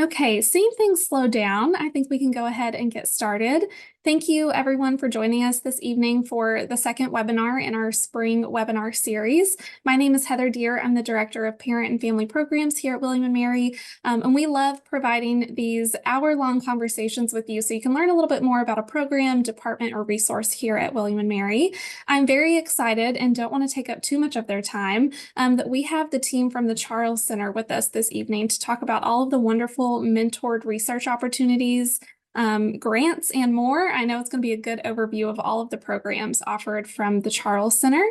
Okay, seeing things slow down, I think we can go ahead and get started. Thank you everyone for joining us this evening for the second webinar in our spring webinar series. My name is Heather Deer. I'm the Director of Parent and Family Programs here at William & Mary, and we love providing these hour-long conversations with you so you can learn a little bit more about a program, department, or resource here at William & Mary. I'm very excited and don't want to take up too much of their time that we have the team from the Charles Center with us this evening to talk about all of the wonderful mentored research opportunities, grants, and more. I know it's going to be a good overview of all of the programs offered from the Charles Center.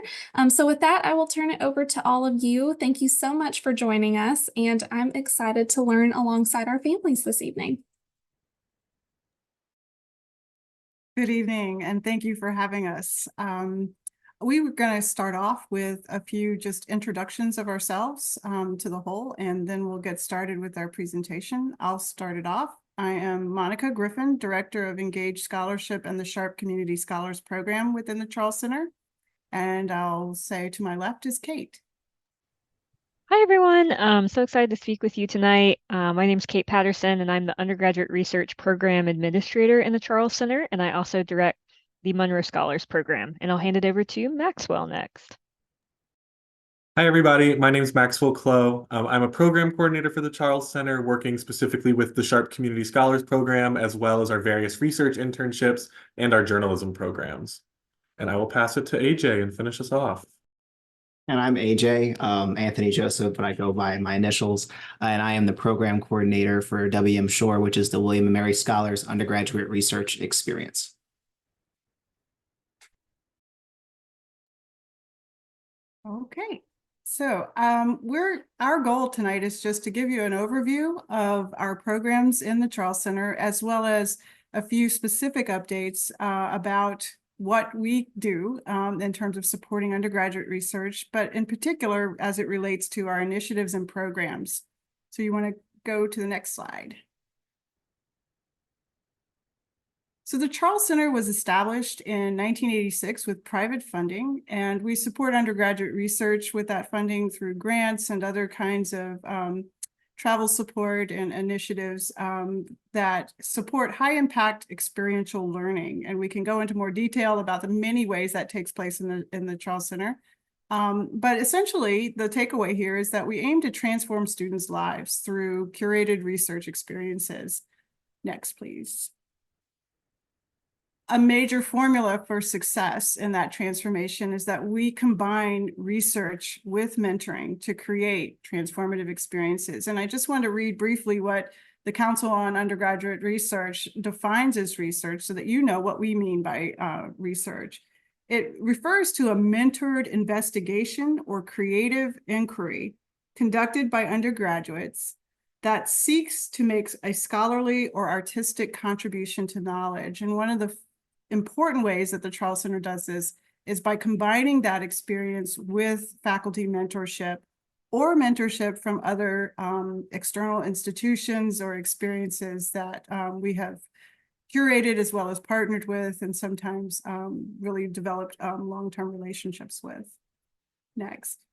So with that, I will turn it over to all of you. Thank you so much for joining us, and I'm excited to learn alongside our families this evening. Good evening, and thank you for having us. We were going to start off with a few just introductions of ourselves to the whole, and then we'll get started with our presentation. I'll start it off. I am Monica Griffin, Director of Engaged Scholarship and the Sharp Community Scholars Program within the Charles Center. And I'll say to my left is Kate. Hi, everyone. I'm so excited to speak with you tonight. My name is Kate Patterson, and I'm the Undergraduate Research Program Administrator in the Charles Center, and I also direct the Monroe Scholars Program. And I'll hand it over to Maxwell next. Hi, everybody. My name is Maxwell Cloe. I'm a program coordinator for the Charles Center, working specifically with the Sharp Community Scholars Program, as well as our various research internships and our journalism programs. And I will pass it to AJ and finish us off. And I'm AJ, Anthony Joseph, but I go by my initials. And I am the program coordinator for WM Shore, which is the William & Mary Scholars Undergraduate Research Experience. Okay. So our goal tonight is just to give you an overview of our programs in the Charles Center, as well as a few specific updates about what we do in terms of supporting undergraduate research, but in particular as it relates to our initiatives and programs. So you want to go to the next slide. So the Charles Center was established in 1986 with private funding, and we support undergraduate research with that funding through grants and other kinds of travel support and initiatives that support high impact experiential learning. And we can go into more detail about the many ways that takes place in the Charles Center. But essentially, the takeaway here is that we aim to transform students' lives through curated research experiences. Next, please. A major formula for success in that transformation is that we combine research with mentoring to create transformative experiences. And I just want to read briefly what the Council on Undergraduate Research defines as research so that you know what we mean by research. It refers to a mentored investigation or creative inquiry conducted by undergraduates that seeks to make a scholarly or artistic contribution to knowledge. And one of the important ways that the Charles Center does this is by combining that experience with faculty mentorship or mentorship from other external institutions or experiences that we have curated as well as partnered with and sometimes really developed long-term relationships with. Next.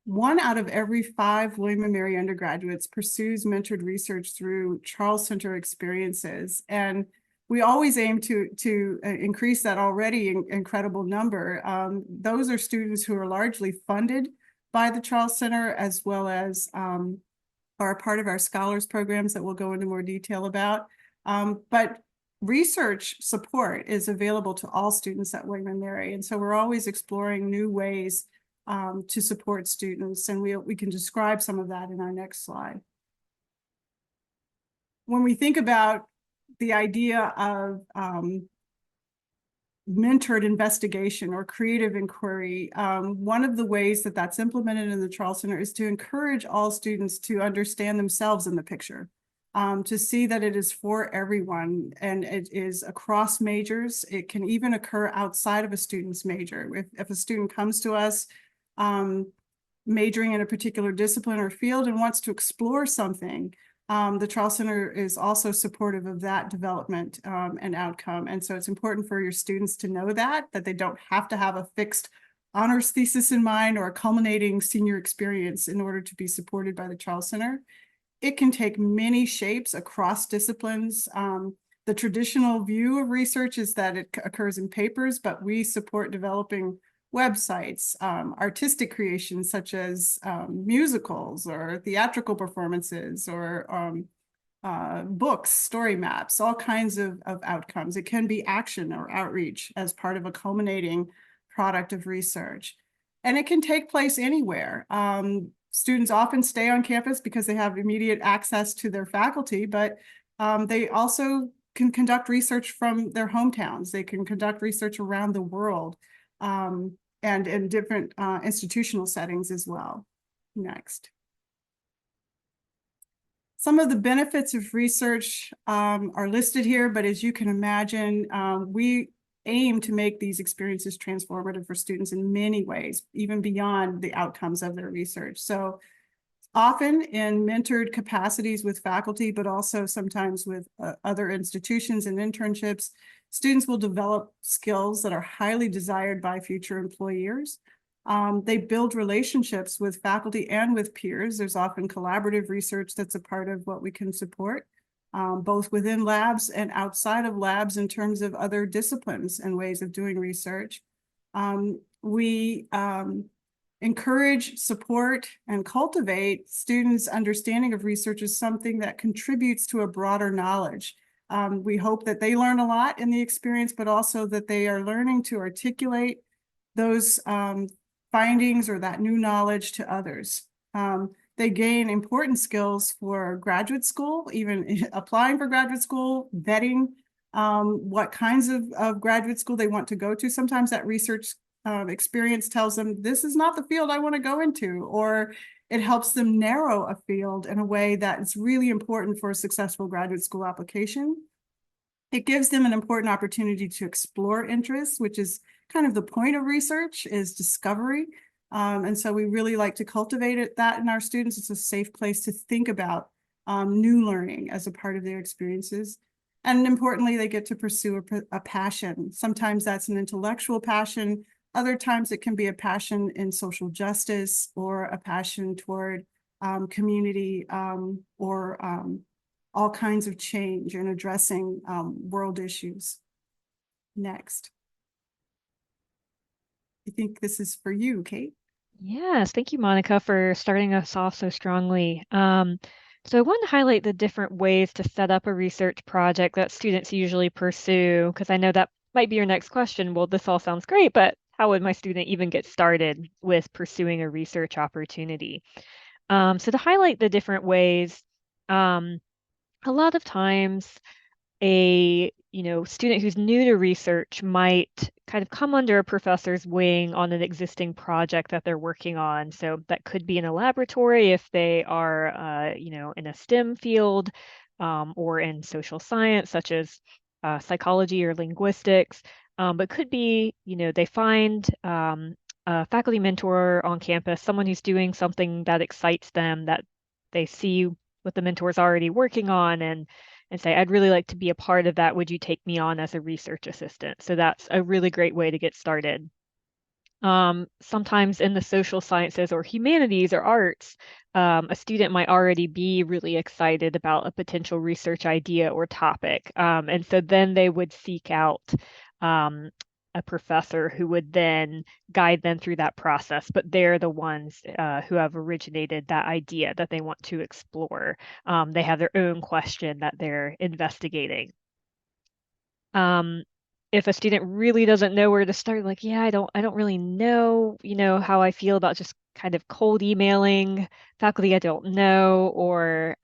1 out of every 5 William & Mary undergraduates pursues mentored research through Charles Center experiences. And we always aim to increase that already incredible number. Those are students who are largely funded by the Charles Center, as well as are a part of our scholars programs that we'll go into more detail about. But research support is available to all students at William & Mary. And so we're always exploring new ways to support students. And we can describe some of that in our next slide. When we think about the idea of mentored investigation or creative inquiry, one of the ways that that's implemented in the Charles Center is to encourage all students to understand themselves in the picture, to see that it is for everyone and it is across majors. It can even occur outside of a student's major. If a student comes to us majoring in a particular discipline or field and wants to explore something, the Charles Center is also supportive of that development and outcome. And so it's important for your students to know that they don't have to have a fixed honors thesis in mind or a culminating senior experience in order to be supported by the Charles Center. it can take many shapes across disciplines. The traditional view of research is that it occurs in papers, but we support developing websites, artistic creations such as musicals or theatrical performances or books, story maps, all kinds of outcomes. It can be action or outreach as part of a culminating product of research. And it can take place anywhere. Students often stay on campus because they have immediate access to their faculty, but they also can conduct research from their hometowns. They can conduct research around the world and in different institutional settings as well. Next. Some of the benefits of research are listed here, but as you can imagine, we aim to make these experiences transformative for students in many ways, even beyond the outcomes of their research. So often in mentored capacities with faculty, but also sometimes with other institutions and internships, students will develop skills that are highly desired by future employers. They build relationships with faculty and with peers. There's often collaborative research that's a part of what we can support, both within labs and outside of labs in terms of other disciplines and ways of doing research. We encourage, support, and cultivate students' understanding of research as something that contributes to a broader knowledge. We hope that they learn a lot in the experience, but also that they are learning to articulate those findings or that new knowledge to others. They gain important skills for graduate school, even applying for graduate school, vetting what kinds of graduate school they want to go to. Sometimes that research experience tells them, this is not the field I want to go into, or it helps them narrow a field in a way that is really important for a successful graduate school application. It gives them an important opportunity to explore interests, which is kind of the point of research, is discovery. And so we really like to cultivate that in our students. It's a safe place to think about new learning as a part of their experiences. And importantly, they get to pursue a passion. Sometimes that's an intellectual passion. Other times it can be a passion in social justice or a passion toward community or all kinds of change and addressing world issues. Next. I think this is for you, Kate. Yes, thank you, Monica, for starting us off so strongly. So I want to highlight the different ways to set up a research project that students usually pursue, because I know that might be your next question. Well, this all sounds great, but how would my student even get started with pursuing a research opportunity? So to highlight the different ways, a lot of times a student who's new to research might kind of come under a professor's wing on an existing project that they're working on. So that could be in a laboratory if they are in a STEM field or in social science such as psychology or linguistics, but could be they find a faculty mentor on campus, someone who's doing something that excites them, that they see what the mentor's already working on, and say, I'd really like to be a part of that. Would you take me on as a research assistant? So that's a really great way to get started. Sometimes in the social sciences or humanities or arts, a student might already be really excited about a potential research idea or topic. And so then they would seek out a professor who would then guide them through that process, but they're the ones who have originated that idea that they want to explore. They have their own question that they're investigating. If a student really doesn't know where to start, like, yeah, I don't really know, how I feel about just kind of cold emailing faculty I don't know, or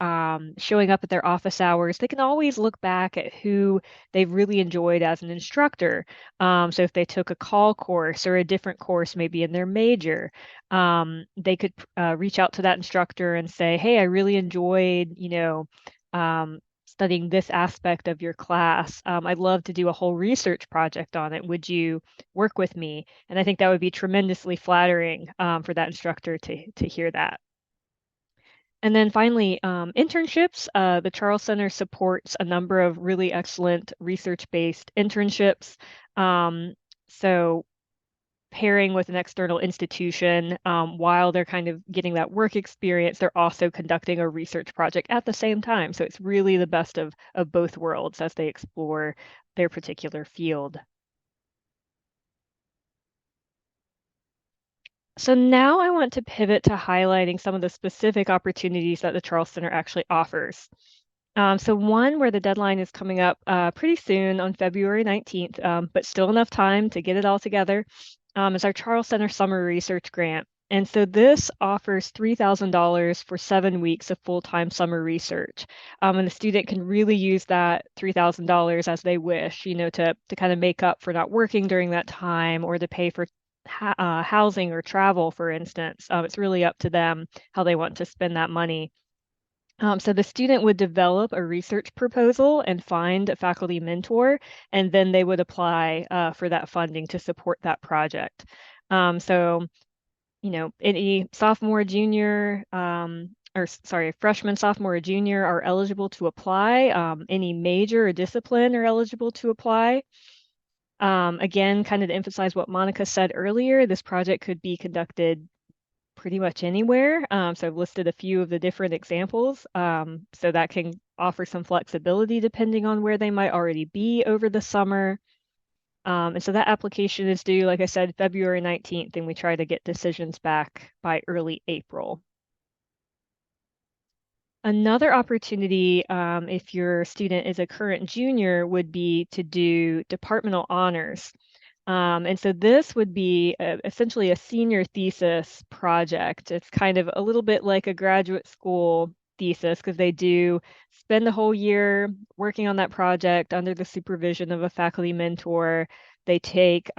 showing up at their office hours, they can always look back at who they've really enjoyed as an instructor. So if they took a call course or a different course, maybe in their major, they could reach out to that instructor and say, hey, I really enjoyed, studying this aspect of your class. I'd love to do a whole research project on it. Would you work with me? And I think that would be tremendously flattering for that instructor to hear that. And then finally, internships. The Charles Center supports a number of really excellent research-based internships. So pairing with an external institution while they're kind of getting that work experience, they're also conducting a research project at the same time. So it's really the best of both worlds as they explore their particular field. So now I want to pivot to highlighting some of the specific opportunities that the Charles Center actually offers. So one where the deadline is coming up pretty soon on February 19th, but still enough time to get it all together, is our Charles Center Summer Research Grant. And so this offers $3,000 for 7 weeks of full-time summer research. And the student can really use that $3,000 as they wish, you know, to kind of make up for not working during that time or to pay for housing or travel, for instance. It's really up to them how they want to spend that money. So the student would develop a research proposal and find a faculty mentor, and then they would apply for that funding to support that project. So, you know, any sophomore, junior, freshman, sophomore, or junior are eligible to apply. Any major or discipline are eligible to apply. Again, kind of to emphasize what Monica said earlier, this project could be conducted pretty much anywhere. So I've listed a few of the different examples. So that can offer some flexibility depending on where they might already be over the summer. And so that application is due, like I said, February 19th, and we try to get decisions back by early April. Another opportunity, if your student is a current junior, would be to do departmental honors. And so this would be essentially a senior thesis project. It's kind of a little bit like a graduate school thesis because they do spend the whole year working on that project under the supervision of a faculty mentor. They take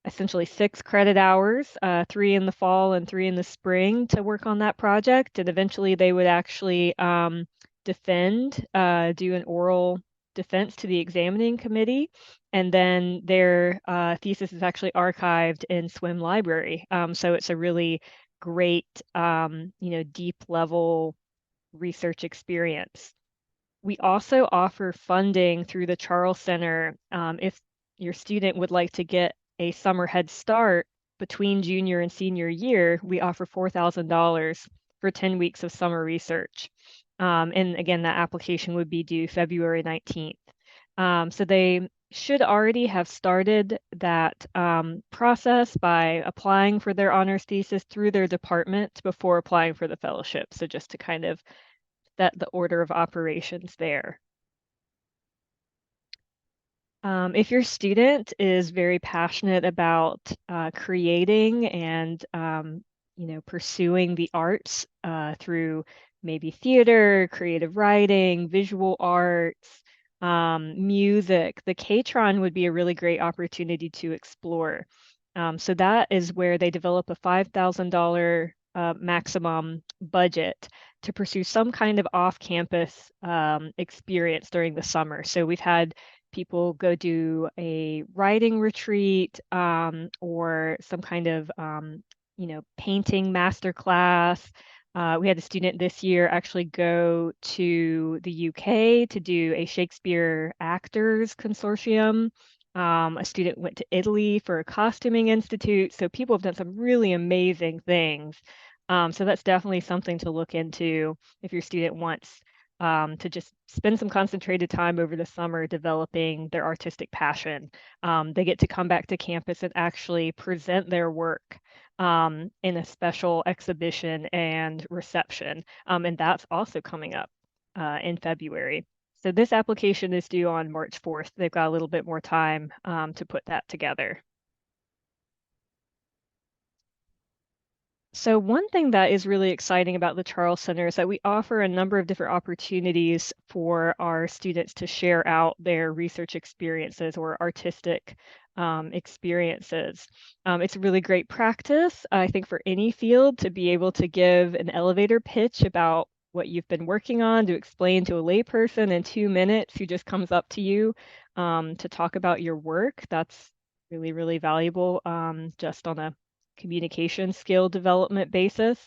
essentially 6 credit hours, 3 in the fall and 3 in the spring to work on that project. And eventually they would actually defend, do an oral defense to the examining committee. And then their thesis is actually archived in SWIM library. So it's a really great, deep level research experience. We also offer funding through the Charles Center if your student would like to get a summer head start between junior and senior year. We offer $4,000 for 10 weeks of summer research. And again, that application would be due February 19th. So they should already have started that process by applying for their honors thesis through their department before applying for the fellowship. So just to kind of set the order of operations there. If your student is very passionate about creating and pursuing the arts through maybe theater, creative writing, visual arts, music, the K-Tron would be a really great opportunity to explore. So that is where they develop a $5,000 maximum budget to pursue some kind of off-campus experience during the summer. So we've had people go do a writing retreat or some kind of painting master class. We had a student this year actually go to the UK to do a Shakespeare Actors Consortium. A student went to Italy for a costuming institute. So people have done some really amazing things. So that's definitely something to look into if your student wants to just spend some concentrated time over the summer developing their artistic passion. They get to come back to campus and actually present their work in a special exhibition and reception. And that's also coming up in February. So this application is due on March 4th. They've got a little bit more time to put that together. So one thing that is really exciting about the Charles Center is that we offer a number of different opportunities for our students to share out their research experiences or artistic experiences. It's a really great practice, I think, for any field to be able to give an elevator pitch about what you've been working on, to explain to a layperson in 2 minutes who just comes up to you to talk about your work. That's really, really valuable just on a communication skill development basis.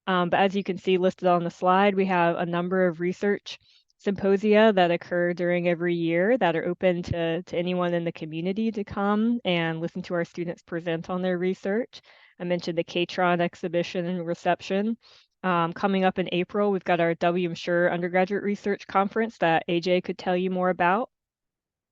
But as you can see listed on the slide, we have a number of research symposia that occur during every year that are open to anyone in the community to come and listen to our students present on their research. I mentioned the K-tron exhibition and reception. Coming up in April, we've got our WM Sure Undergraduate Research Conference that AJ could tell you more about.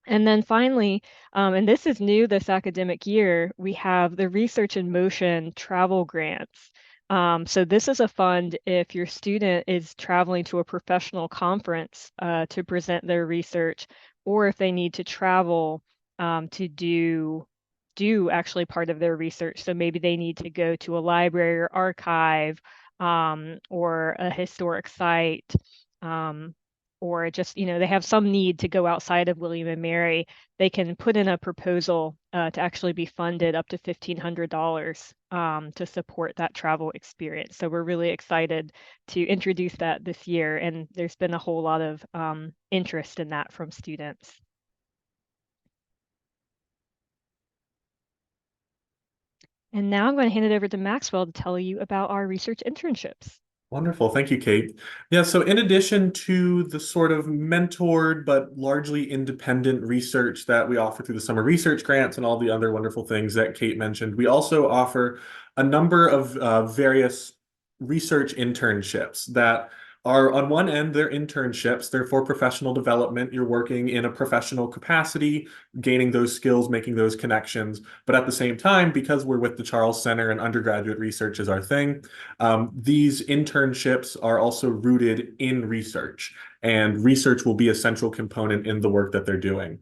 And then finally, and this is new this academic year, we have the Research in Motion travel grants. So this is a fund if your student is traveling to a professional conference to present their research, or if they need to travel to do actually part of their research. So maybe they need to go to a library or archive or a historic site. Or just, they have some need to go outside of William and Mary, they can put in a proposal to actually be funded up to $1,500 to support that travel experience. So we're really excited to introduce that this year, and there's been a whole lot of interest in that from students. And now I'm going to hand it over to Maxwell to tell you about our research internships. Wonderful. Thank you, Kate. Yeah, so in addition to the sort of mentored but largely independent research that we offer through the summer research grants and all the other wonderful things that Kate mentioned, we also offer a number of various research internships that are, on one end, they're internships. They're for professional development. You're working in a professional capacity, gaining those skills, making those connections. But at the same time, because we're with the Charles Center and undergraduate research is our thing, these internships are also rooted in research, and research will be a central component in the work that they're doing.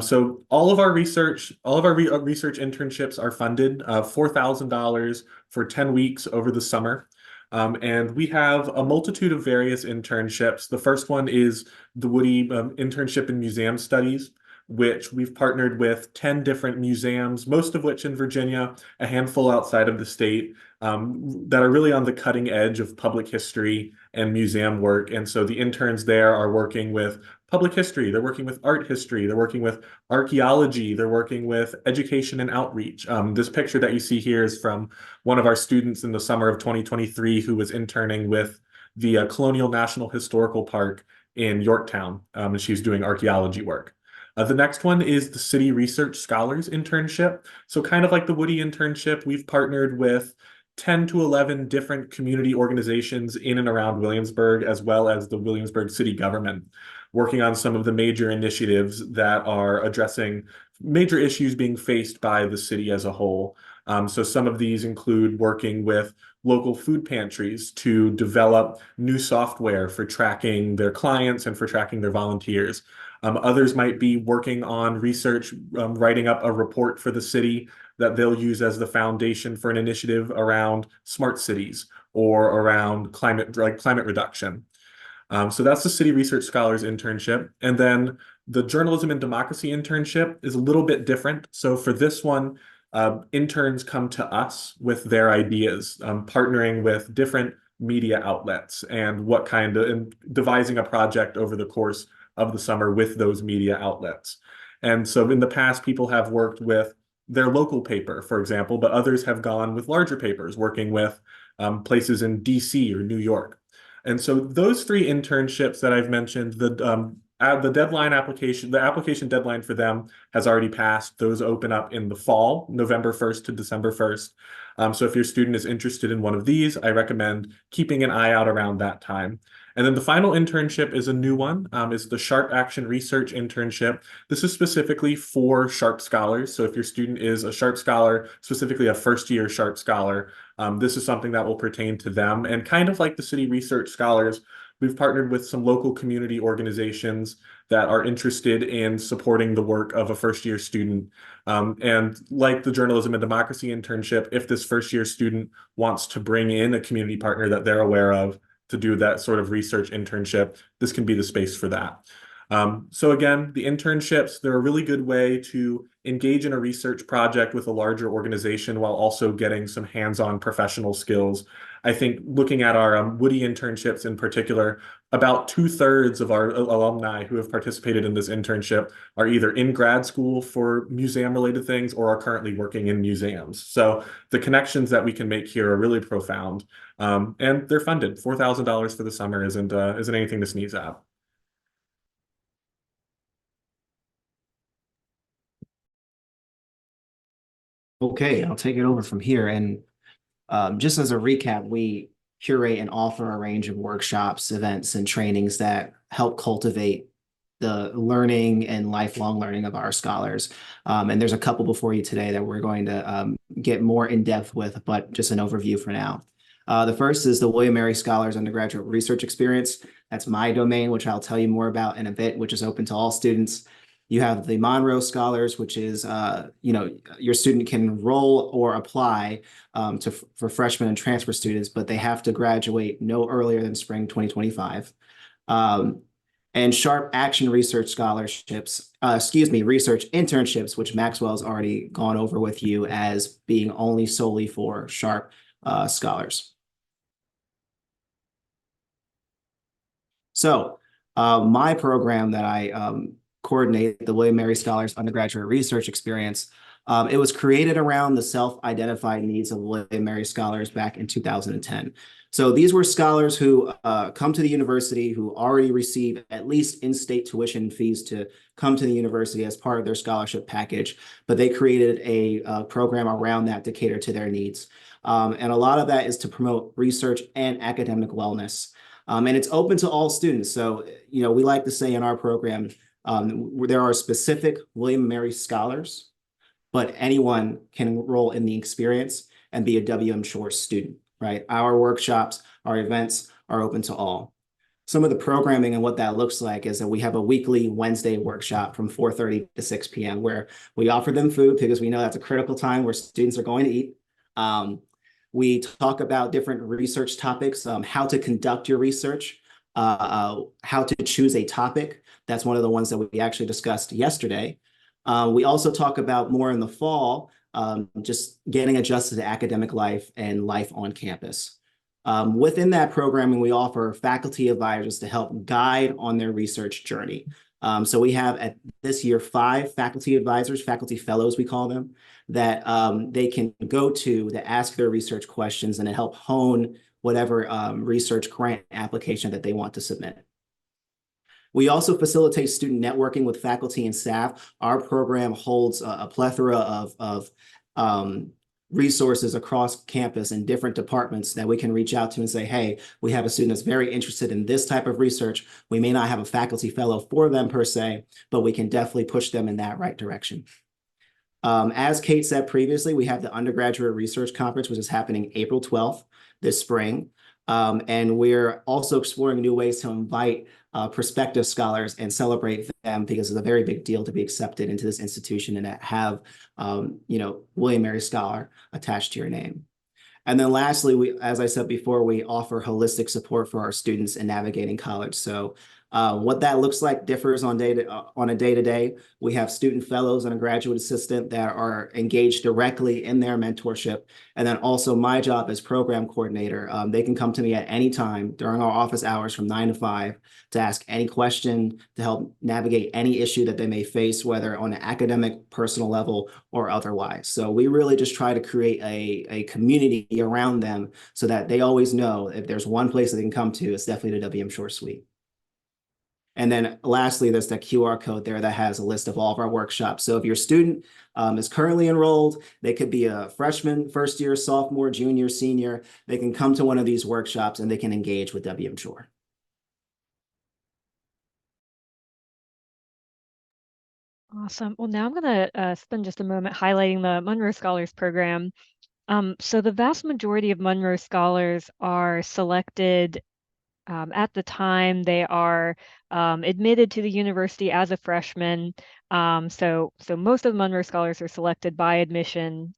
So all of our research internships are funded $4,000 for 10 weeks over the summer. And we have a multitude of various internships. The first one is the Woody Internship in Museum Studies, which we've partnered with 10 different museums, most of which in Virginia, a handful outside of the state, that are really on the cutting edge of public history and museum work. And so the interns there are working with public history, they're working with art history, they're working with archaeology, they're working with education and outreach. This picture that you see here is from one of our students in the summer of 2023 who was interning with the Colonial National Historical Park in Yorktown, and she's doing archaeology work. The next one is the City Research Scholars Internship. So kind of like the Woody internship, we've partnered with 10 to 11 different community organizations in and around Williamsburg, as well as the Williamsburg city government, working on some of the major initiatives that are addressing major issues being faced by the city as a whole. So some of these include working with local food pantries to develop new software for tracking their clients and for tracking their volunteers. Others might be working on research, writing up a report for the city that they'll use as the foundation for an initiative around smart cities or around climate reduction. So that's the City Research Scholars Internship. And then the Journalism and Democracy Internship is a little bit different. So for this one, interns come to us with their ideas, partnering with different media outlets and devising a project over the course of the summer with those media outlets. And so in the past, people have worked with their local paper, for example, but others have gone with larger papers, working with places in DC or New York. And so those three internships that I've mentioned, the application deadline for them has already passed. Those open up in the fall, November 1st to December 1st. So if your student is interested in one of these, I recommend keeping an eye out around that time. And then the final internship is a new one, is the Sharp Action Research Internship. This is specifically for Sharp Scholars. So if your student is a Sharp Scholar, specifically a first-year Sharp Scholar, this is something that will pertain to them. And kind of like the City Research Scholars, we've partnered with some local community organizations that are interested in supporting the work of a first-year student. And like the Journalism and Democracy Internship, if this first-year student wants to bring in a community partner that they're aware of to do that sort of research internship, this can be the space for that. So again, the internships, they're a really good way to engage in a research project with a larger organization while also getting some hands-on professional skills. I think looking at our Woody internships in particular, about 2/3 of our alumni who have participated in this internship are either in grad school for museum-related things or are currently working in museums. So the connections that we can make here are really profound, and they're funded. $4,000 for the summer isn't anything to sneeze at. Okay, I'll take it over from here. And just as a recap, we curate and offer a range of workshops, events, and trainings that help cultivate the learning and lifelong learning of our scholars. And there's a couple before you today that we're going to get more in depth with, but just an overview for now. The first is the William Mary Scholars Undergraduate Research Experience. That's my domain, which I'll tell you more about in a bit, which is open to all students. You have the Monroe Scholars, which is, your student can enroll or apply for freshmen and transfer students, but they have to graduate no earlier than spring 2025. And Sharp Action Research Scholarships, research internships, which Maxwell's already gone over with you as being only solely for Sharp scholars. So my program that I coordinate, the William Mary Scholars Undergraduate Research Experience, it was created around the self-identified needs of William Mary Scholars back in 2010. So these were scholars who come to the university who already receive at least in-state tuition fees to come to the university as part of their scholarship package, but they created a program around that to cater to their needs. And a lot of that is to promote research and academic wellness. And it's open to all students. So, we like to say in our program, there are specific William Mary Scholars, but anyone can enroll in the experience and be a WM Shore student, right? Our workshops, our events are open to all. Some of the programming and what that looks like is that we have a weekly Wednesday workshop from 4:30 to 6 p.m. where we offer them food because we know that's a critical time where students are going to eat. We talk about different research topics, how to conduct your research, how to choose a topic. That's one of the ones that we actually discussed yesterday. We also talk about more in the fall, just getting adjusted to academic life and life on campus. Within that programming, we offer faculty advisors to help guide on their research journey. So we have at this year 5 faculty advisors, faculty fellows, we call them, that they can go to ask their research questions and to help hone whatever research grant application that they want to submit. We also facilitate student networking with faculty and staff. Our program holds a plethora of resources across campus and different departments that we can reach out to and say, hey, we have a student that's very interested in this type of research. We may not have a faculty fellow for them per se, but we can definitely push them in that right direction. As Kate said previously, we have the Undergraduate Research Conference, which is happening April 12th this spring. And we're also exploring new ways to invite prospective scholars and celebrate them because it's a very big deal to be accepted into this institution and to have, William Mary Scholar attached to your name. And then lastly, as I said before, we offer holistic support for our students in navigating college. So what that looks like differs on a day-to-day. We have student fellows and a graduate assistant that are engaged directly in their mentorship. And then also my job as program coordinator, they can come to me at any time during our office hours from 9 to 5 to ask any question, to help navigate any issue that they may face, whether on an academic, personal level, or otherwise. So we really just try to create a community around them so that they always know if there's one place that they can come to, it's definitely the WM Shore Suite. And then lastly, there's that QR code there that has a list of all of our workshops. So if your student is currently enrolled, they could be a freshman, first year, sophomore, junior, senior. They can come to one of these workshops and they can engage with WM Shore. Awesome. Well, now I'm going to spend just a moment highlighting the Monroe Scholars Program. So the vast majority of Monroe Scholars are selected at the time they are admitted to the university as a freshman. So most of the Monroe Scholars are selected by admission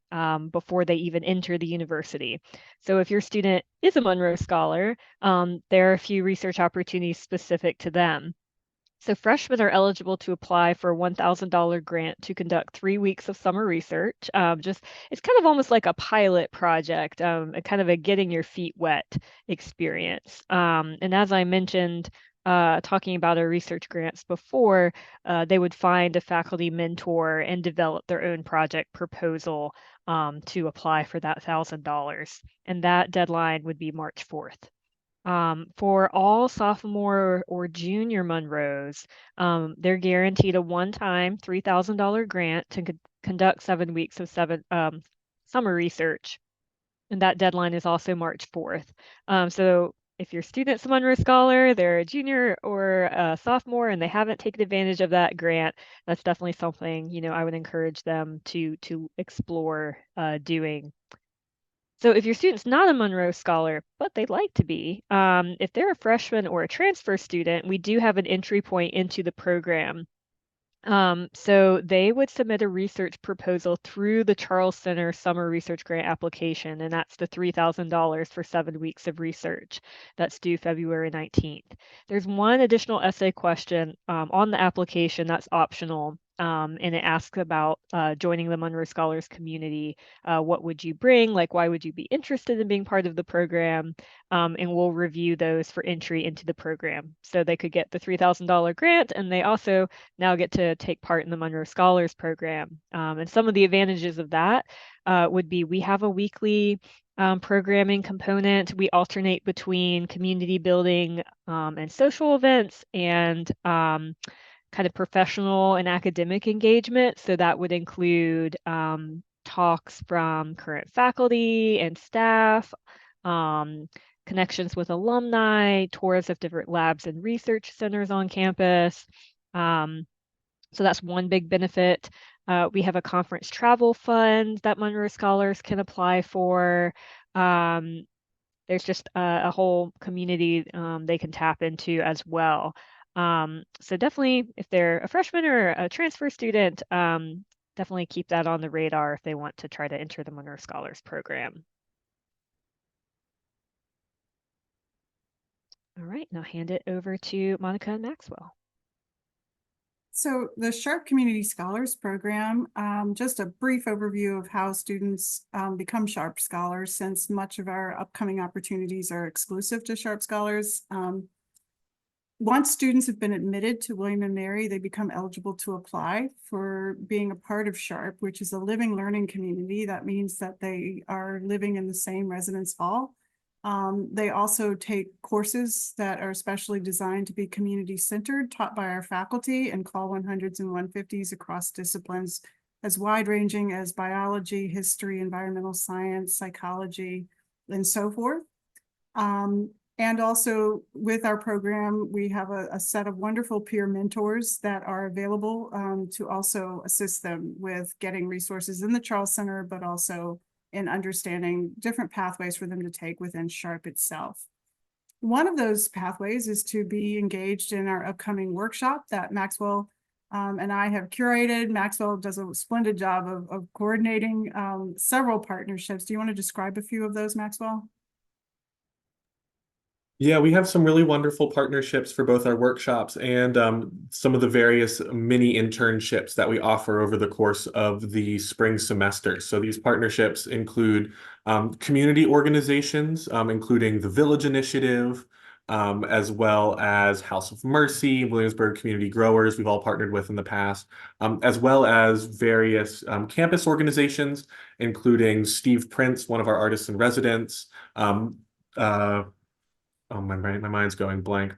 before they even enter the university. So if your student is a Monroe Scholar, there are a few research opportunities specific to them. So freshmen are eligible to apply for a $1,000 grant to conduct 3 weeks of summer research. It's kind of almost like a pilot project, a kind of a getting your feet wet experience. And as I mentioned, talking about our research grants before, they would find a faculty mentor and develop their own project proposal to apply for that $1,000. And that deadline would be March 4th. For all sophomore or junior Monroes, they're guaranteed a one-time $3,000 grant to conduct 7 weeks of summer research. And that deadline is also March 4th. So if your student's a Monroe Scholar, they're a junior or a sophomore, and they haven't taken advantage of that grant, that's definitely something, you know, I would encourage them to explore doing. So if your student's not a Monroe Scholar, but they'd like to be, if they're a freshman or a transfer student, we do have an entry point into the program. So they would submit a research proposal through the Charles Center Summer Research Grant application, and that's the $3,000 for 7 weeks of research. That's due February 19th. There's one additional essay question on the application that's optional, and it asks about joining the Monroe Scholars community. What would you bring? Like, why would you be interested in being part of the program? And we'll review those for entry into the program. So they could get the $3,000 grant, and they also now get to take part in the Monroe Scholars Program. And some of the advantages of that would be we have a weekly programming component. We alternate between community building and social events and kind of professional and academic engagement. So that would include talks from current faculty and staff, connections with alumni, tours of different labs and research centers on campus. So that's one big benefit. We have a conference travel fund that Monroe Scholars can apply for. There's just a whole community they can tap into as well. So definitely, if they're a freshman or a transfer student, definitely keep that on the radar if they want to try to enter the Monroe Scholars Program. All right, now hand it over to Monica and Maxwell. So the Sharp Community Scholars Program, just a brief overview of how students become Sharp Scholars, since much of our upcoming opportunities are exclusive to Sharp Scholars. Once students have been admitted to William & Mary, they become eligible to apply for being a part of Sharp, which is a living learning community. That means that they are living in the same residence hall. They also take courses that are specially designed to be community-centered, taught by our faculty, and call 100s and 150s across disciplines as wide-ranging as biology, history, environmental science, psychology, and so forth. And also with our program, we have a set of wonderful peer mentors that are available to also assist them with getting resources in the Charles Center, but also in understanding different pathways for them to take within Sharp itself. One of those pathways is to be engaged in our upcoming workshop that Maxwell and I have curated. Maxwell does a splendid job of coordinating several partnerships. Do you want to describe a few of those, Maxwell? Yeah, we have some really wonderful partnerships for both our workshops and some of the various mini internships that we offer over the course of the spring semester. So these partnerships include community organizations, including the Village Initiative, as well as House of Mercy, Williamsburg Community Growers, we've all partnered with in the past, as well as various campus organizations, including Steve Prince, one of our artists in residence, oh, my mind's going blank.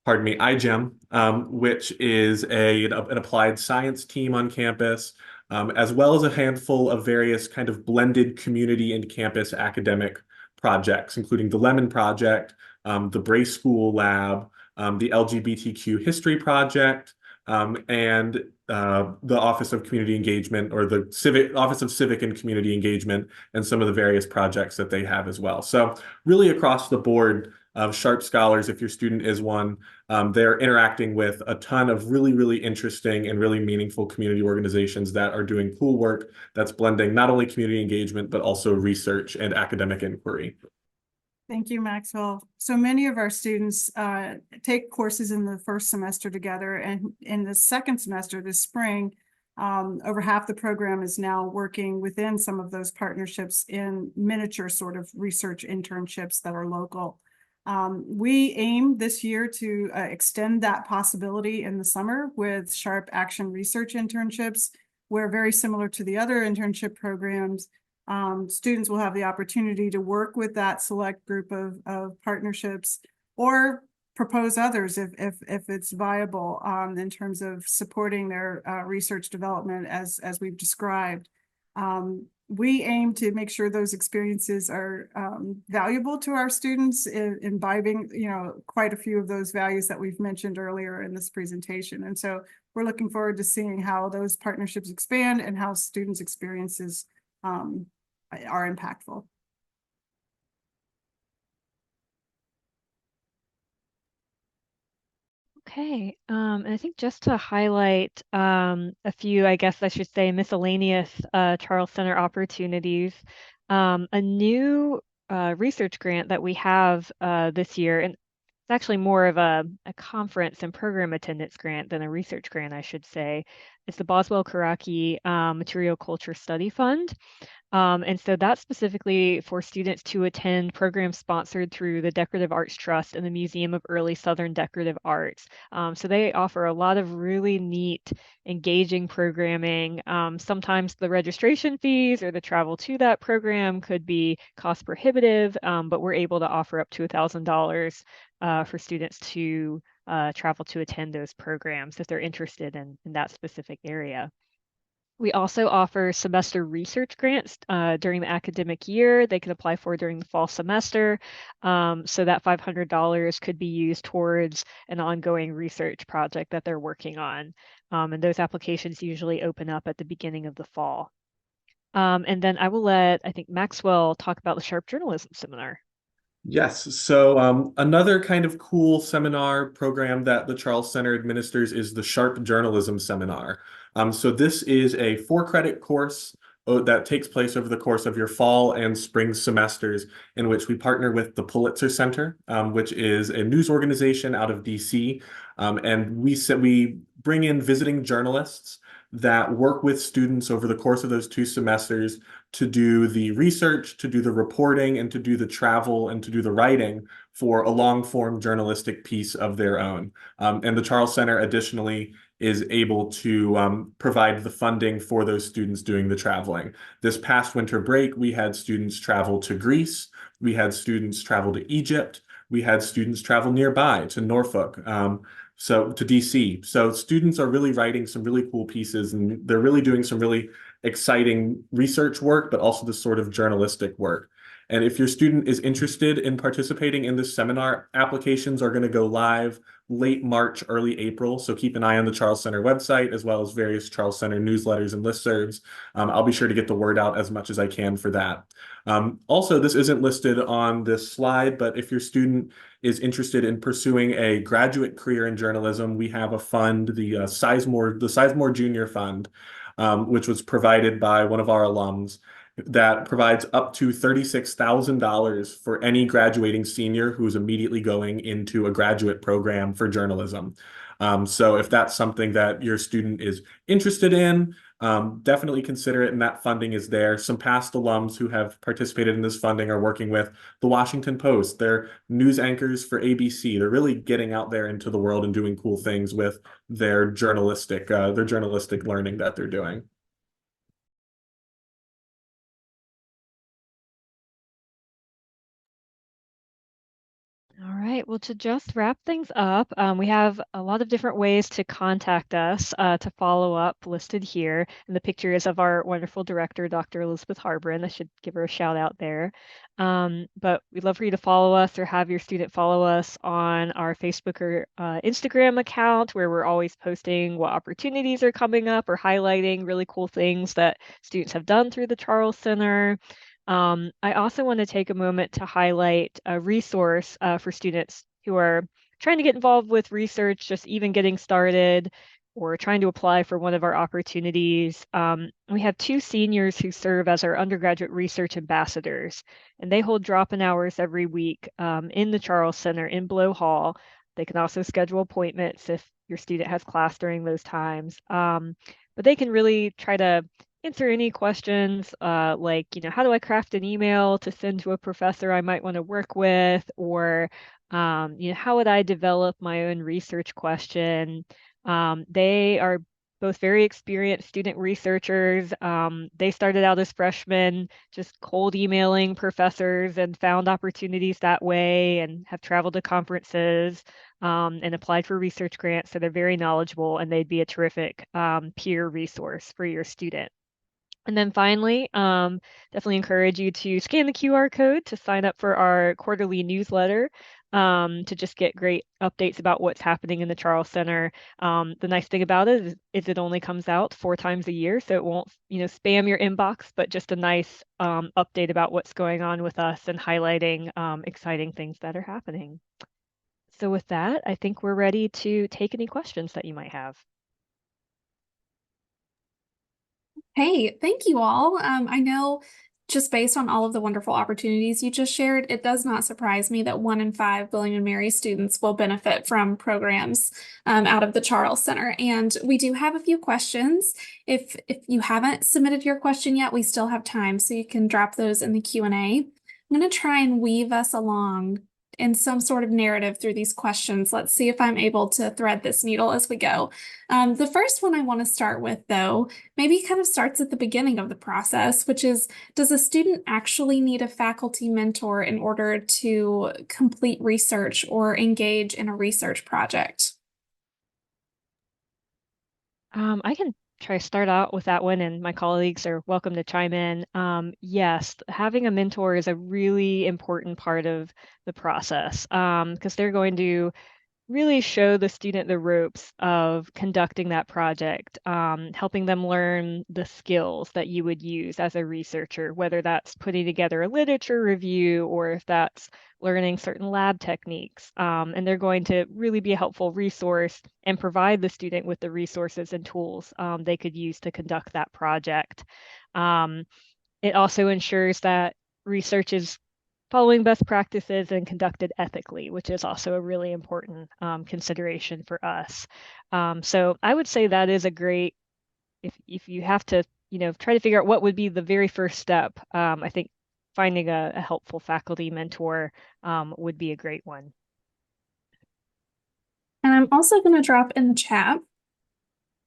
Pardon me, iGEM, which is an applied science team on campus, as well as a handful of various kind of blended community and campus academic projects, including the Lemon Project, the Bray School Lab, the LGBTQ History Project, and the Office of Community Engagement, or the Office of Civic and Community Engagement, and some of the various projects that they have as well. So really across the board of Sharp Scholars, if your student is one, they're interacting with a ton of really, really interesting and really meaningful community organizations that are doing cool work that's blending not only community engagement, but also research and academic inquiry. Thank you, Maxwell. So many of our students take courses in the first semester together, and in the second semester this spring, over half the program is now working within some of those partnerships in miniature sort of research internships that are local. We aim this year to extend that possibility in the summer with Sharp Action Research internships, where, very similar to the other internship programs, students will have the opportunity to work with that select group of partnerships, or propose others if it's viable in terms of supporting their research development as we've described. we aim to make sure those experiences are valuable to our students, imbibing, quite a few of those values that we've mentioned earlier in this presentation. And so we're looking forward to seeing how those partnerships expand and how students' experiences are impactful. Okay, and I think just to highlight a few, I guess I should say, miscellaneous Charles Center opportunities, a new research grant that we have this year, and it's actually more of a conference and program attendance grant than a research grant, I should say. It's the Boswell Karaki Material Culture Study Fund. And so that's specifically for students to attend programs sponsored through the Decorative Arts Trust and the Museum of Early Southern Decorative Arts. So they offer a lot of really neat, engaging programming. Sometimes the registration fees or the travel to that program could be cost prohibitive, but we're able to offer up to $1,000 for students to travel to attend those programs if they're interested in that specific area. We also offer semester research grants during the academic year. They can apply for during the fall semester. So that $500 could be used towards an ongoing research project that they're working on. And those applications usually open up at the beginning of the fall. And then I will let, I think, Maxwell talk about the Sharp Journalism Seminar. Yes, so another kind of cool seminar program that the Charles Center administers is the Sharp Journalism Seminar. So this is a 4-credit course that takes place over the course of your fall and spring semesters, in which we partner with the Pulitzer Center, which is a news organization out of DC. And we bring in visiting journalists that work with students over the course of those 2 semesters to do the research, to do the reporting, and to do the travel and to do the writing for a long-form journalistic piece of their own. And the Charles Center additionally is able to provide the funding for those students doing the traveling. This past winter break, we had students travel to Greece, we had students travel to Egypt, we had students travel nearby to Norfolk, so to DC. So students are really writing some really cool pieces, and they're really doing some really exciting research work, but also this sort of journalistic work. And if your student is interested in participating in this seminar, applications are going to go live late March, early April. So keep an eye on the Charles Center website, as well as various Charles Center newsletters and listservs. I'll be sure to get the word out as much as I can for that. Also, this isn't listed on this slide, but if your student is interested in pursuing a graduate career in journalism, we have a fund, the Sizemore Junior Fund, which was provided by one of our alums, that provides up to $36,000 for any graduating senior who's immediately going into a graduate program for journalism. So if that's something that your student is interested in, definitely consider it, and that funding is there. Some past alums who have participated in this funding are working with the Washington Post. They're news anchors for ABC. They're really getting out there into the world and doing cool things with their journalistic learning that they're doing. All right, well, to just wrap things up, we have a lot of different ways to contact us to follow up listed here. And the picture is of our wonderful director, Dr. Elizabeth Harbron. I should give her a shout out there. But we'd love for you to follow us or have your student follow us on our Facebook or Instagram account, where we're always posting what opportunities are coming up or highlighting really cool things that students have done through the Charles Center. I also want to take a moment to highlight a resource for students who are trying to get involved with research, just even getting started, or trying to apply for one of our opportunities. We have 2 seniors who serve as our undergraduate research ambassadors, and they hold drop-in hours every week in the Charles Center in Blow Hall. They can also schedule appointments if your student has class during those times. But they can really try to answer any questions like, how do I craft an email to send to a professor I might want to work with? Or, how would I develop my own research question? They are both very experienced student researchers. They started out as freshmen, just cold emailing professors and found opportunities that way, and have traveled to conferences and applied for research grants. So they're very knowledgeable, and they'd be a terrific peer resource for your student. And then finally, definitely encourage you to scan the QR code to sign up for our quarterly newsletter, to just get great updates about what's happening in the Charles Center. The nice thing about it is it only comes out 4 times a year, so it won't, spam your inbox, but just a nice update about what's going on with us and highlighting exciting things that are happening. So with that, I think we're ready to take any questions that you might have. Hey, thank you all. I know just based on all of the wonderful opportunities you just shared, it does not surprise me that 1 in 5 William and Mary students will benefit from programs out of the Charles Center. And we do have a few questions. If you haven't submitted your question yet, we still have time, so you can drop those in the Q&A. I'm going to try and weave us along in some sort of narrative through these questions. Let's see if I'm able to thread this needle as we go. The first one I want to start with, though, maybe kind of starts at the beginning of the process, which is, does a student actually need a faculty mentor in order to complete research or engage in a research project? I can try to start out with that one, and my colleagues are welcome to chime in. Yes, having a mentor is a really important part of the process, because they're going to really show the student the ropes of conducting that project, helping them learn the skills that you would use as a researcher, whether that's putting together a literature review or if that's learning certain lab techniques. And they're going to really be a helpful resource and provide the student with the resources and tools they could use to conduct that project. It also ensures that research is following best practices and conducted ethically, which is also a really important consideration for us. So I would say that is a great, if you have to, try to figure out what would be the very first step, I think finding a helpful faculty mentor would be a great one. And I'm also going to drop in the chat. I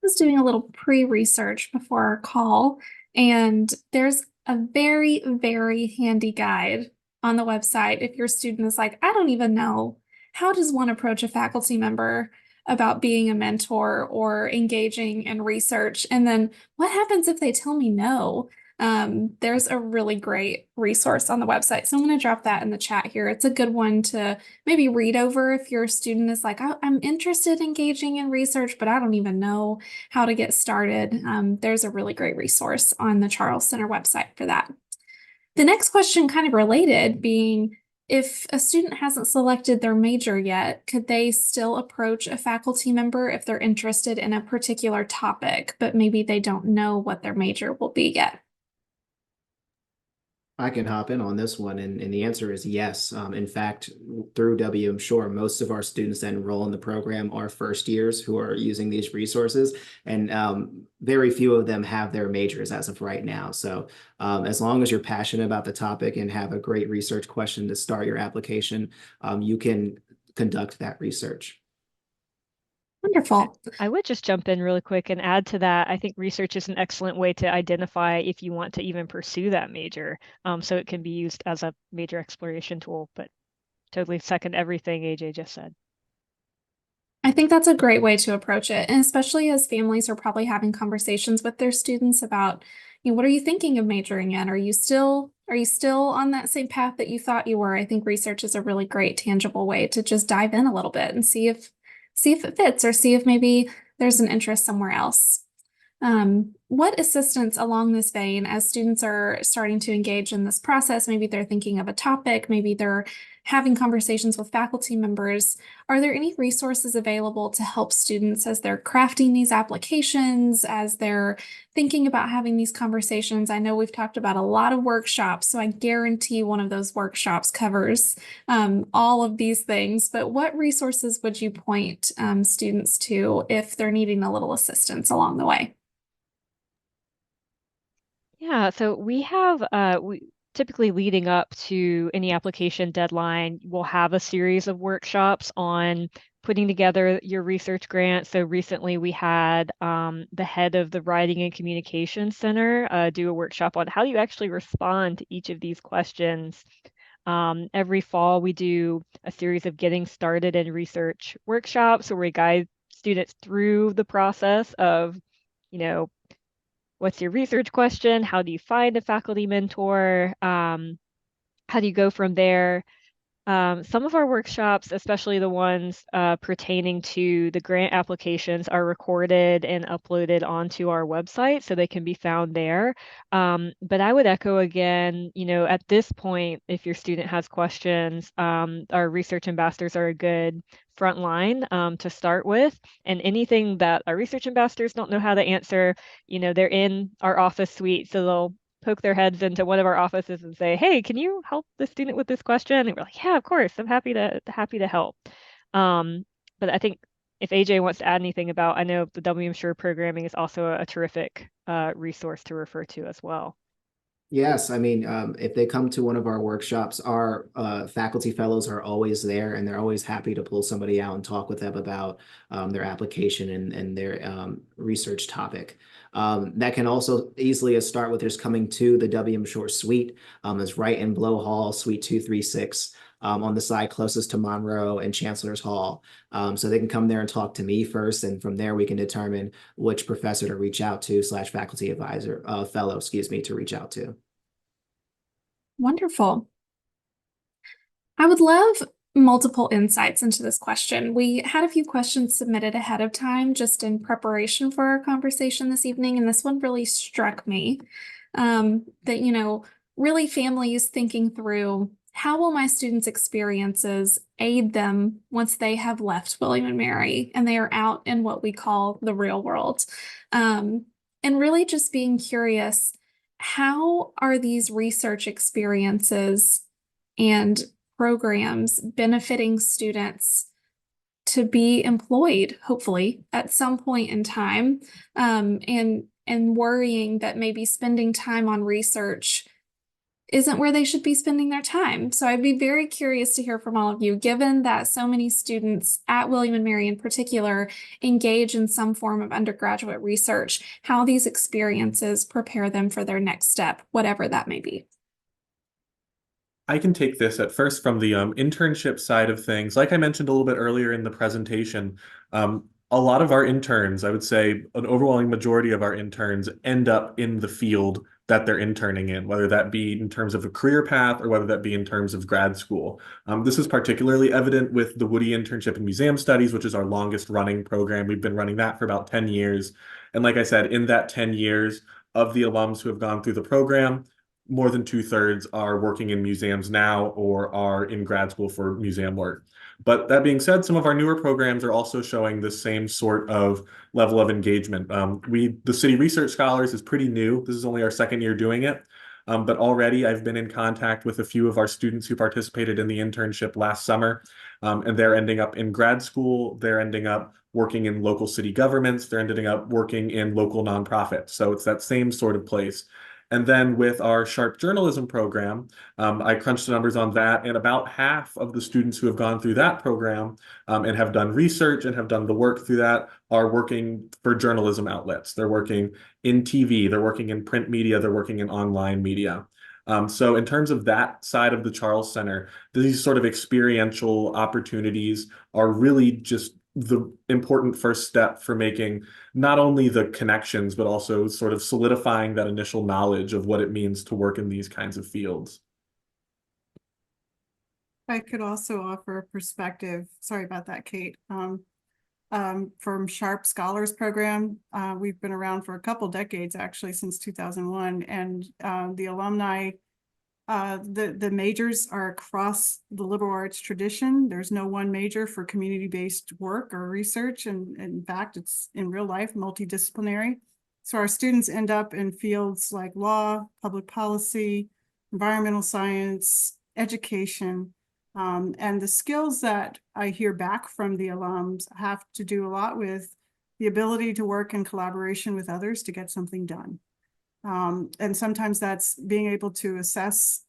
was doing a little pre-research before our call, and there's a very, very handy guide on the website if your student is like, I don't even know, how does one approach a faculty member about being a mentor or engaging in research? And then what happens if they tell me no? There's a really great resource on the website. So I'm going to drop that in the chat here. It's a good one to maybe read over if your student is like, I'm interested in engaging in research, but I don't even know how to get started. There's a really great resource on the Charles Center website for that. The next question, kind of related, being if a student hasn't selected their major yet, could they still approach a faculty member if they're interested in a particular topic, but maybe they don't know what their major will be yet? I can hop in on this one, and the answer is yes. In fact, through WM Shore, most of our students that enroll in the program are first years who are using these resources, and very few of them have their majors as of right now. So as long as you're passionate about the topic and have a great research question to start your application, you can conduct that research. Wonderful. I would just jump in really quick and add to that. I think research is an excellent way to identify if you want to even pursue that major. So it can be used as a major exploration tool, but totally second everything AJ just said. I think that's a great way to approach it. And especially as families are probably having conversations with their students about, what are you thinking of majoring in? Are you still on that same path that you thought you were? I think research is a really great tangible way to just dive in a little bit and see if it fits, or see if maybe there's an interest somewhere else. What assistance along this vein, as students are starting to engage in this process, maybe they're thinking of a topic, maybe they're having conversations with faculty members, are there any resources available to help students as they're crafting these applications, as they're thinking about having these conversations? I know we've talked about a lot of workshops, so I guarantee one of those workshops covers all of these things, but what resources would you point students to if they're needing a little assistance along the way? Yeah, so we have typically leading up to any application deadline, we'll have a series of workshops on putting together your research grant. So recently we had the head of the Writing and Communication Center do a workshop on how you actually respond to each of these questions. Every fall we do a series of getting started in research workshops where we guide students through the process of, what's your research question? How do you find a faculty mentor? How do you go from there? Some of our workshops, especially the ones pertaining to the grant applications, are recorded and uploaded onto our website, so they can be found there. But I would echo again, at this point, if your student has questions, our research ambassadors are a good front line to start with. And anything that our research ambassadors don't know how to answer, they're in our office suite, so they'll poke their heads into one of our offices and say, "Hey, can you help the student with this question?" And we're like, "Yeah, of course, I'm happy to help." But I think if AJ wants to add anything about, I know the WM Sure programming is also a terrific resource to refer to as well. Yes, I mean, if they come to one of our workshops, our faculty fellows are always there, and they're always happy to pull somebody out and talk with them about their application and their research topic. That can also easily start with just coming to the WM Short suite. It's right in Blow Hall, Suite 236, on the side closest to Monroe and Chancellor's Hall. So they can come there and talk to me first, and from there we can determine which professor to reach out to / faculty advisor, fellow, excuse me, to reach out to. Wonderful. I would love multiple insights into this question. We had a few questions submitted ahead of time just in preparation for our conversation this evening, and this one really struck me. That, really families thinking through how will my students' experiences aid them once they have left William & Mary and they are out in what we call the real world. And really just being curious, how are these research experiences and programs benefiting students to be employed, hopefully, at some point in time, and worrying that maybe spending time on research isn't where they should be spending their time. So I'd be very curious to hear from all of you, given that so many students at William & Mary in particular engage in some form of undergraduate research, how these experiences prepare them for their next step, whatever that may be. I can take this at first from the internship side of things. Like I mentioned a little bit earlier in the presentation, a lot of our interns, I would say an overwhelming majority of our interns, end up in the field that they're interning in, whether that be in terms of a career path or whether that be in terms of grad school. This is particularly evident with the Woody Internship in Museum Studies, which is our longest running program. We've been running that for about 10 years. And like I said, in that 10 years of the alums who have gone through the program, more than 2/3 are working in museums now or are in grad school for museum work. But that being said, some of our newer programs are also showing the same sort of level of engagement. The City Research Scholars is pretty new. This is only our second year doing it. But already I've been in contact with a few of our students who participated in the internship last summer, and they're ending up in grad school. They're ending up working in local city governments. They're ending up working in local nonprofits. So it's that same sort of place. And then with our Sharp journalism program, I crunched the numbers on that, and about half of the students who have gone through that program and have done research and have done the work through that are working for journalism outlets. They're working in TV, they're working in print media, they're working in online media. So in terms of that side of the Charles Center, these sort of experiential opportunities are really just the important first step for making not only the connections, but also sort of solidifying that initial knowledge of what it means to work in these kinds of fields. I could also offer a perspective, sorry about that, Kate, from Sharp Scholars Program. We've been around for a couple decades, actually, since 2001, and the alumni, the majors are across the liberal arts tradition. There's no one major for community-based work or research, and in fact, it's in real life multidisciplinary. So our students end up in fields like law, public policy, environmental science, education, and the skills that I hear back from the alums have to do a lot with the ability to work in collaboration with others to get something done. And sometimes that's being able to assess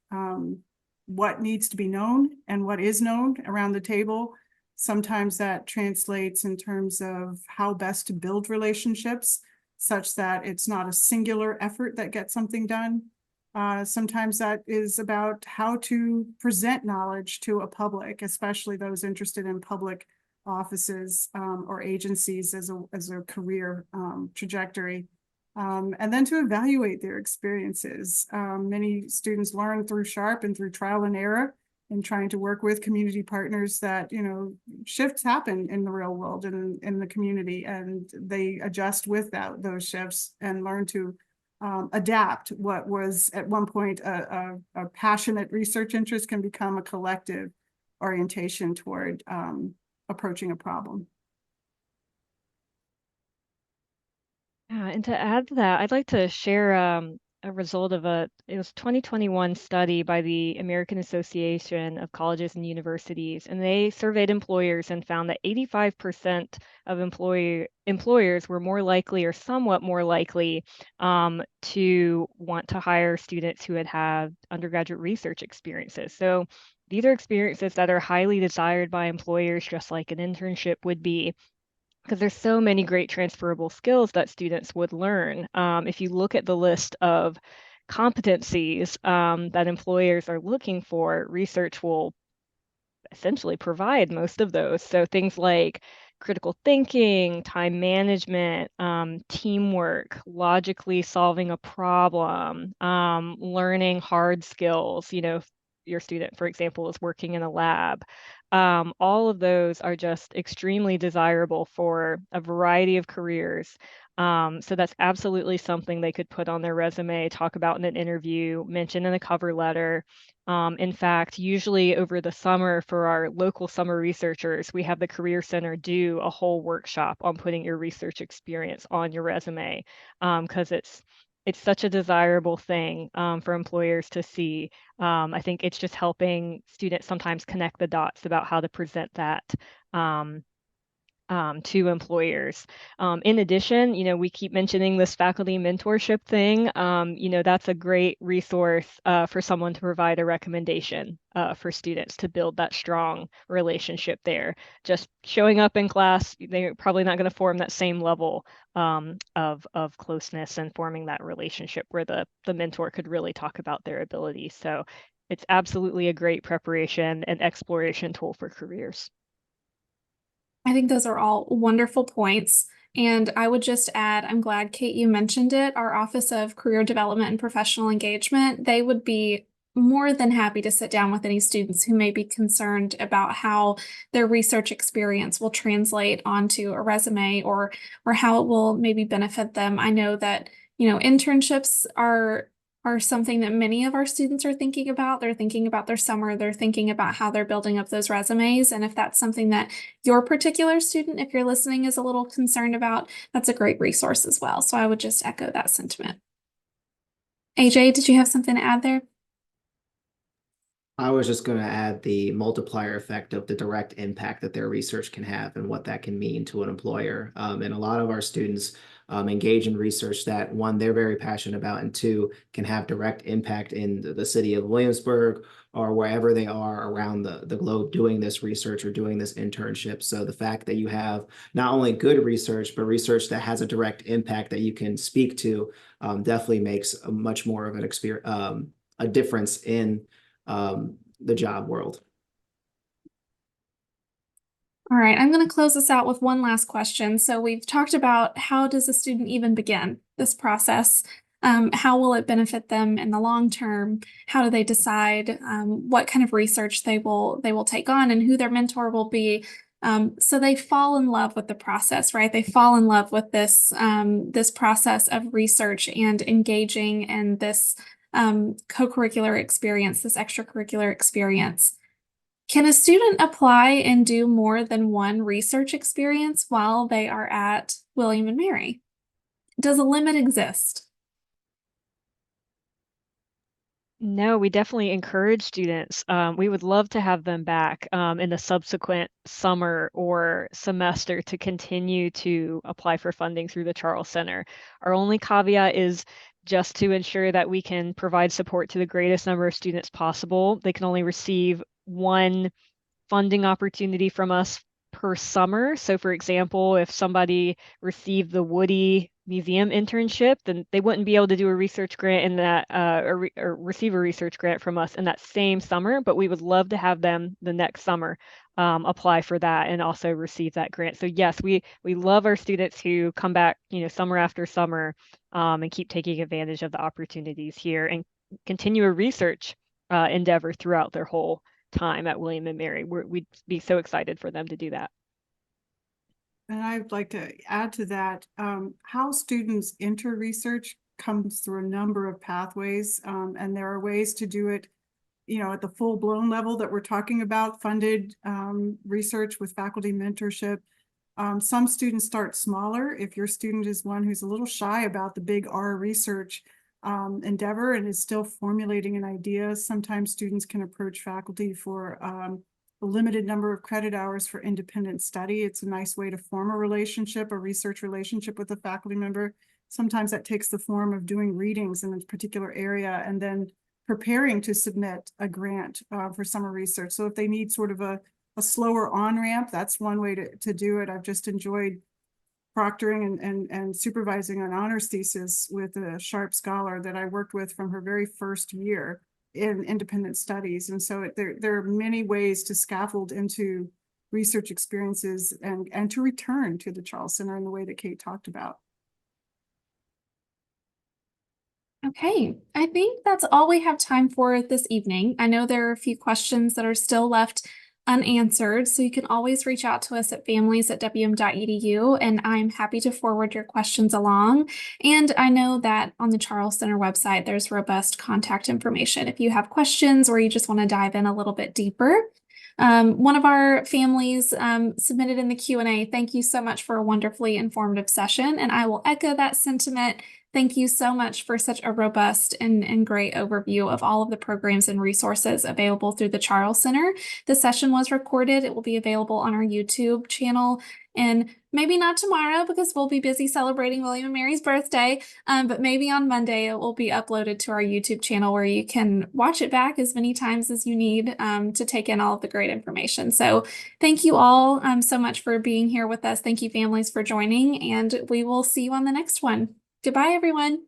what needs to be known and what is known around the table. Sometimes that translates in terms of how best to build relationships such that it's not a singular effort that gets something done. Sometimes that is about how to present knowledge to a public, especially those interested in public offices or agencies as a career trajectory. and then to evaluate their experiences. Many students learn through SHARP and through trial and error and trying to work with community partners that, shifts happen in the real world and in the community, and they adjust with those shifts and learn to adapt what was at one point a passionate research interest can become a collective orientation toward approaching a problem. Yeah, and to add to that, I'd like to share a result of it was 2021 study by the American Association of Colleges and Universities, and they surveyed employers and found that 85% of employers were more likely or somewhat more likely to want to hire students who had undergraduate research experiences. So these are experiences that are highly desired by employers, just like an internship would be, because there's so many great transferable skills that students would learn. If you look at the list of competencies that employers are looking for, research will essentially provide most of those. So things like critical thinking, time management, teamwork, logically solving a problem, learning hard skills. If your student, for example, is working in a lab. All of those are just extremely desirable for a variety of careers. So that's absolutely something they could put on their resume, talk about in an interview, mention in a cover letter. In fact, usually over the summer for our local summer researchers, we have the Career Center do a whole workshop on putting your research experience on your resume, because it's such a desirable thing for employers to see. I think it's just helping students sometimes connect the dots about how to present that to employers. In addition, we keep mentioning this faculty mentorship thing. That's a great resource for someone to provide a recommendation for students to build that strong relationship there. Just showing up in class, they're probably not going to form that same level of closeness and forming that relationship where the mentor could really talk about their abilities. So it's absolutely a great preparation and exploration tool for careers. I think those are all wonderful points. And I would just add, I'm glad, Kate, you mentioned it. Our Office of Career Development and Professional Engagement, they would be more than happy to sit down with any students who may be concerned about how their research experience will translate onto a resume or how it will maybe benefit them. I know that, internships are something that many of our students are thinking about. They're thinking about their summer. They're thinking about how they're building up those resumes. And if that's something that your particular student, if you're listening, is a little concerned about, that's a great resource as well. So I would just echo that sentiment. AJ, did you have something to add there? I was just going to add the multiplier effect of the direct impact that their research can have and what that can mean to an employer. And a lot of our students engage in research that, one, they're very passionate about, and two, can have direct impact in the city of Williamsburg or wherever they are around the globe doing this research or doing this internship. So the fact that you have not only good research, but research that has a direct impact that you can speak to definitely makes a much more of an experience, a difference in the job world. All right, I'm going to close this out with one last question. So we've talked about how does a student even begin this process? How will it benefit them in the long term? How do they decide what kind of research they will take on and who their mentor will be? So they fall in love with the process, right? They fall in love with this process of research and engaging in this co-curricular experience, this extracurricular experience. Can a student apply and do more than one research experience while they are at William and Mary? Does a limit exist? No, we definitely encourage students. We would love to have them back in the subsequent summer or semester to continue to apply for funding through the Charles Center. Our only caveat is just to ensure that we can provide support to the greatest number of students possible. They can only receive one funding opportunity from us per summer. So for example, if somebody received the Woody Museum internship, then they wouldn't be able to do a research grant in that or receive a research grant from us in that same summer, but we would love to have them the next summer apply for that and also receive that grant. So yes, we love our students who come back, summer after summer and keep taking advantage of the opportunities here and continue a research endeavor throughout their whole time at William and Mary. We'd be so excited for them to do that. And I'd like to add to that, how students enter research comes through a number of pathways, and there are ways to do it, at the full-blown level that we're talking about, funded research with faculty mentorship. Some students start smaller. If your student is one who's a little shy about the big R research endeavor and is still formulating an idea, sometimes students can approach faculty for a limited number of credit hours for independent study. It's a nice way to form a relationship, a research relationship with a faculty member. Sometimes that takes the form of doing readings in a particular area and then preparing to submit a grant for summer research. So if they need sort of a slower on-ramp, that's one way to do it. I've just enjoyed proctoring and supervising an honors thesis with a Sharp scholar that I worked with from her very first year in independent studies. And so there are many ways to scaffold into research experiences and to return to the Charles Center in the way that Kate talked about. Okay, I think that's all we have time for this evening. I know there are a few questions that are still left unanswered, so you can always reach out to us at families@wm.edu, and I'm happy to forward your questions along. And I know that on the Charles Center website, there's robust contact information if you have questions or you just want to dive in a little bit deeper. One of our families submitted in the Q&A, thank you so much for a wonderfully informative session, and I will echo that sentiment. Thank you so much for such a robust and great overview of all of the programs and resources available through the Charles Center. The session was recorded. It will be available on our YouTube channel, and maybe not tomorrow because we'll be busy celebrating William and Mary's birthday, but maybe on Monday it will be uploaded to our YouTube channel where you can watch it back as many times as you need to take in all of the great information. So thank you all so much for being here with us. Thank you, families, for joining, and we will see you on the next one. Goodbye, everyone.